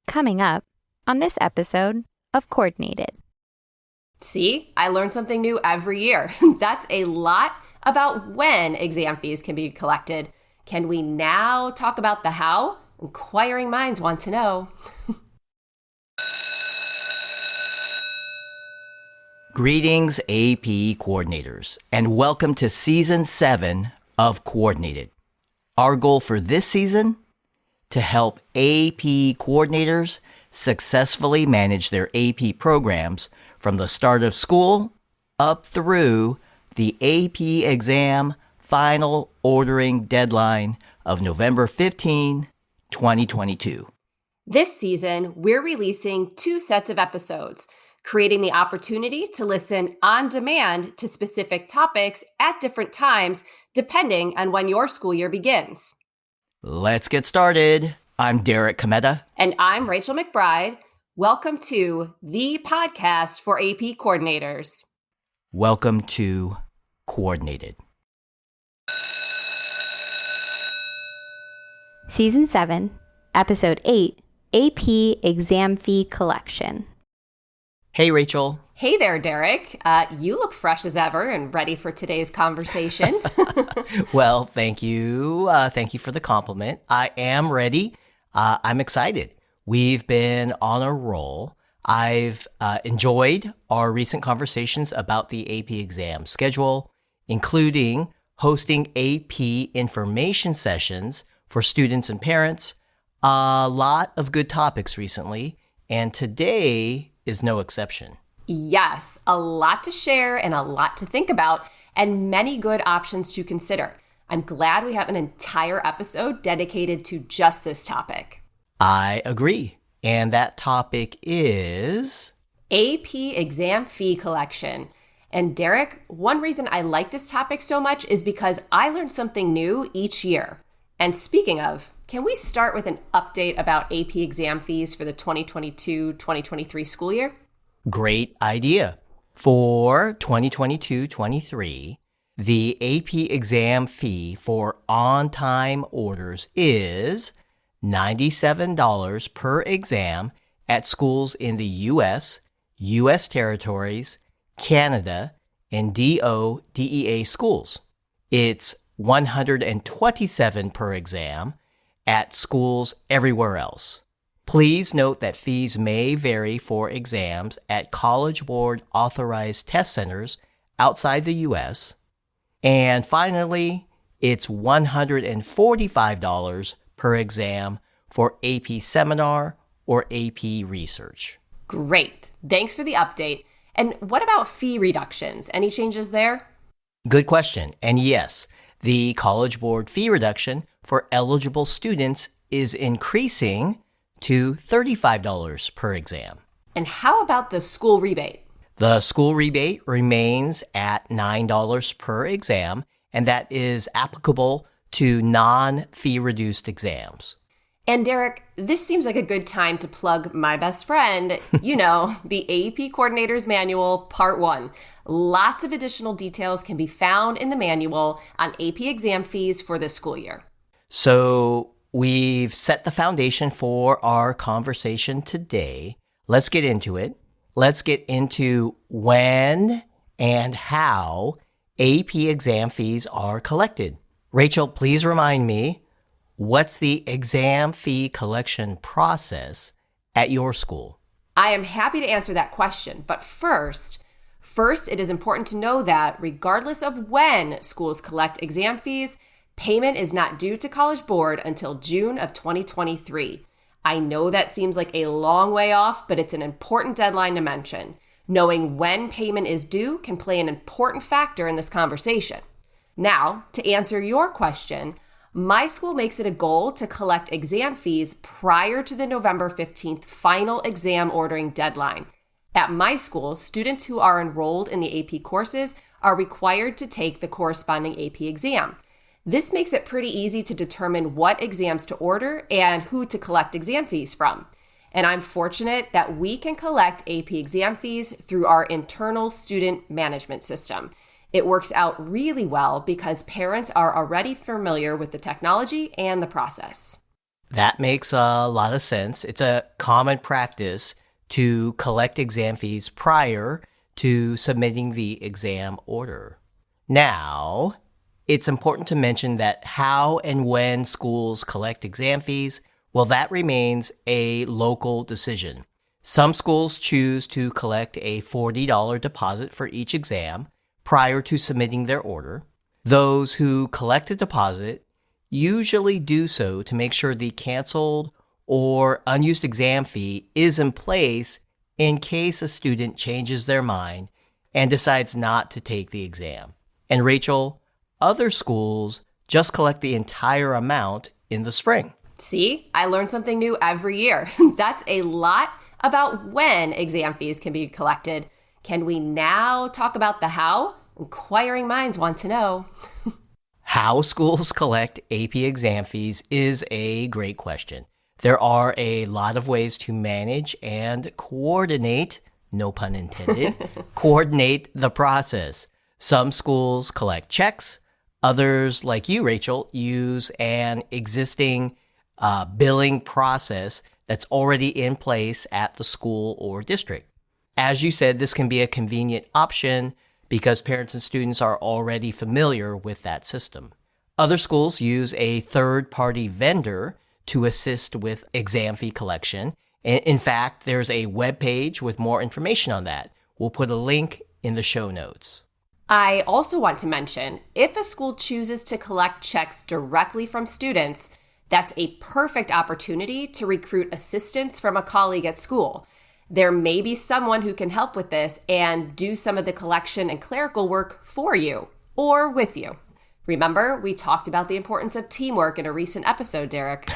Coming up on this episode of Coordinated. See, I learn something new every year. That's a lot about when exam fees can be collected. Can we now talk about the how? Inquiring minds want to know. Greetings, AP coordinators, and welcome to Season 7 of Coordinated. Our goal for this season? To help AP coordinators successfully manage their AP programs from the start of school up through the AP exam final ordering deadline of November 15, 2022. This season, we're releasing 2 sets of episodes, creating the opportunity to listen on demand to specific topics at different times, depending on when your school year begins. Let's get started. I'm Derek Cometa. And I'm Rachel McBride. Welcome to the podcast for AP coordinators. Welcome to Coordinated. Season 7, Episode 8, AP Exam Fee Collection. Hey, Rachel. Hey there, Derek. You look fresh as ever and ready for today's conversation. Well, thank you. Thank you for the compliment. I am ready. I'm excited. We've been on a roll. I've enjoyed our recent conversations about the AP exam schedule, including hosting AP information sessions for students and parents. A lot of good topics recently, and today is no exception. Yes, a lot to share and a lot to think about, and many good options to consider. I'm glad we have an entire episode dedicated to just this topic. I agree. And that topic is AP exam fee collection. And Derek, one reason I like this topic so much is because I learn something new each year. And speaking of, can we start with an update about AP exam fees for the 2022-2023 school year? Great idea. For 2022-23, the AP exam fee for on-time orders is $97 per exam at schools in the U.S., U.S. territories, Canada, and DODEA schools. It's $127 per exam at schools everywhere else. Please note that fees may vary for exams at College Board authorized test centers outside the U.S. And finally, it's $145 per exam for AP seminar or AP research. Great. Thanks for the update. And what about fee reductions? Any changes there? Good question. And yes, the College Board fee reduction for eligible students is increasing to $35 per exam. And how about the school rebate? The school rebate remains at $9 per exam, and that is applicable to non-fee reduced exams. And Derek, this seems like a good time to plug my best friend, the AP Coordinators Manual, Part 1. Lots of additional details can be found in the manual on AP exam fees for this school year. So we've set the foundation for our conversation today. Let's get into it. Let's get into when and how AP exam fees are collected. Rachel, please remind me, what's the exam fee collection process at your school? I am happy to answer that question, but first, it is important to know that regardless of when schools collect exam fees, payment is not due to College Board until June of 2023. I know that seems like a long way off, but it's an important deadline to mention. Knowing when payment is due can play an important factor in this conversation. Now, to answer your question, my school makes it a goal to collect exam fees prior to the November 15th final exam ordering deadline. At my school, students who are enrolled in the AP courses are required to take the corresponding AP exam. This makes it pretty easy to determine what exams to order and who to collect exam fees from. And I'm fortunate that we can collect AP exam fees through our internal student management system. It works out really well because parents are already familiar with the technology and the process. That makes a lot of sense. It's a common practice to collect exam fees prior to submitting the exam order. Now, it's important to mention that how and when schools collect exam fees, well, that remains a local decision. Some schools choose to collect a $40 deposit for each exam prior to submitting their order. Those who collect a deposit usually do so to make sure the canceled or unused exam fee is in place in case a student changes their mind and decides not to take the exam. And Rachel, other schools just collect the entire amount in the spring. See, I learn something new every year. That's a lot about when exam fees can be collected. Can we now talk about the how? Inquiring minds want to know. How schools collect AP exam fees is a great question. There are a lot of ways to manage and coordinate, no pun intended, coordinate the process. Some schools collect checks. Others, like you, Rachel, use an existing billing process that's already in place at the school or district. As you said, this can be a convenient option because parents and students are already familiar with that system. Other schools use a third-party vendor to assist with exam fee collection. In fact, there's a webpage with more information on that. We'll put a link in the show notes. I also want to mention, if a school chooses to collect checks directly from students, that's a perfect opportunity to recruit assistance from a colleague at school. There may be someone who can help with this and do some of the collection and clerical work for you or with you. Remember, we talked about the importance of teamwork in a recent episode, Derek.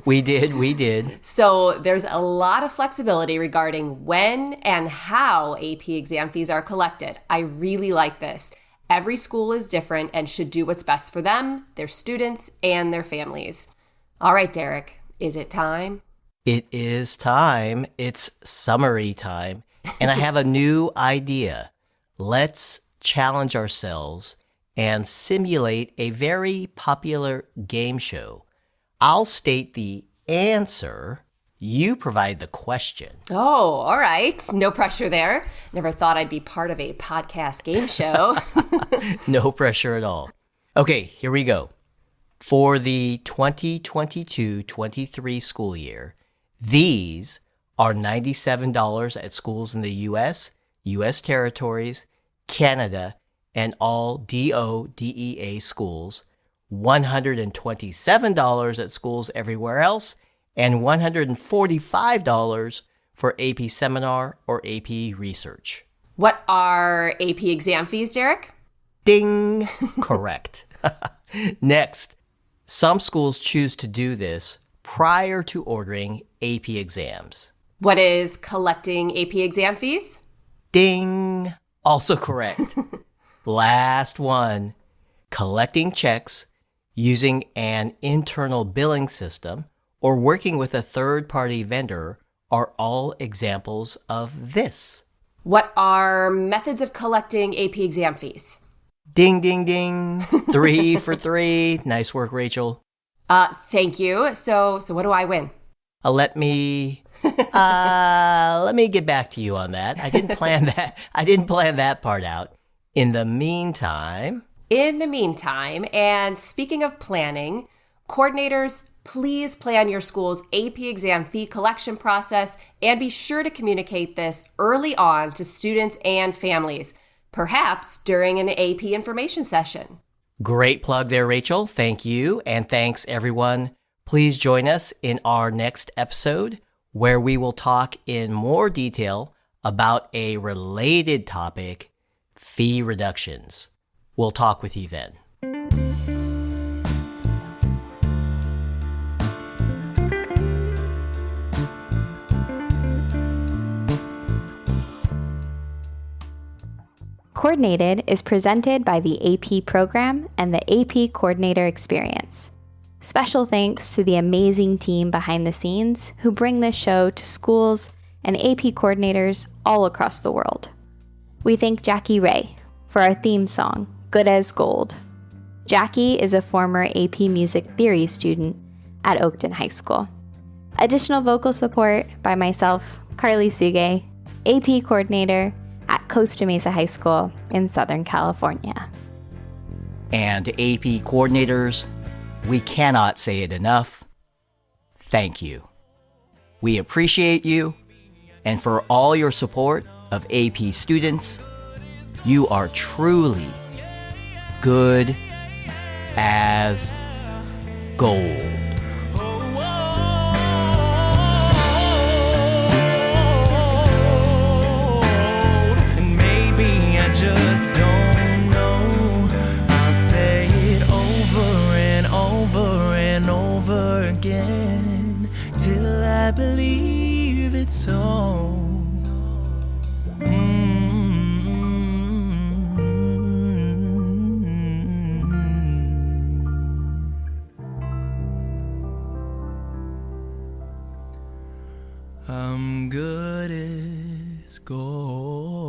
We did. So there's a lot of flexibility regarding when and how AP exam fees are collected. I really like this. Every school is different and should do what's best for them, their students, and their families. All right, Derek, is it time? It is time. It's summary time. And I have a new idea. Let's challenge ourselves and simulate a very popular game show. I'll state the answer. You provide the question. Oh, all right. No pressure there. Never thought I'd be part of a podcast game show. No pressure at all. Okay, here we go. For the 2022-23 school year, these are $97 at schools in the U.S., U.S. territories, Canada, and all DODEA schools, $127 at schools everywhere else, and $145 for AP Seminar or AP Research. What are AP exam fees, Derek? Ding! Correct. Next, some schools choose to do this prior to ordering AP exams. What is collecting AP exam fees? Ding! Also correct. Last one, collecting checks using an internal billing system or working with a third-party vendor are all examples of this. What are methods of collecting AP exam fees? Ding, ding, ding. 3 for 3. Nice work, Rachel. Thank you. So what do I win? Let me get back to you on that. I didn't plan that part out. In the meantime, and speaking of planning, coordinators, please plan your school's AP exam fee collection process and be sure to communicate this early on to students and families, perhaps during an AP information session. Great plug there, Rachel. Thank you. And thanks, everyone. Please join us in our next episode where we will talk in more detail about a related topic, fee reductions. We'll talk with you then. Coordinated is presented by the AP program and the AP Coordinator Experience. Special thanks to the amazing team behind the scenes who bring this show to schools and AP coordinators all across the world. We thank Jackie Ray for our theme song, Good as Gold. Jackie is a former AP Music Theory student at Oakton High School. Additional vocal support by myself, Carly Suge, AP Coordinator at Costa Mesa High School in Southern California. And AP coordinators, we cannot say it enough. Thank you. We appreciate you, and for all your support of AP students, you are truly good as gold. And maybe I just don't know. I'll say it over and over and over again till I believe it's so. I'm good as gold.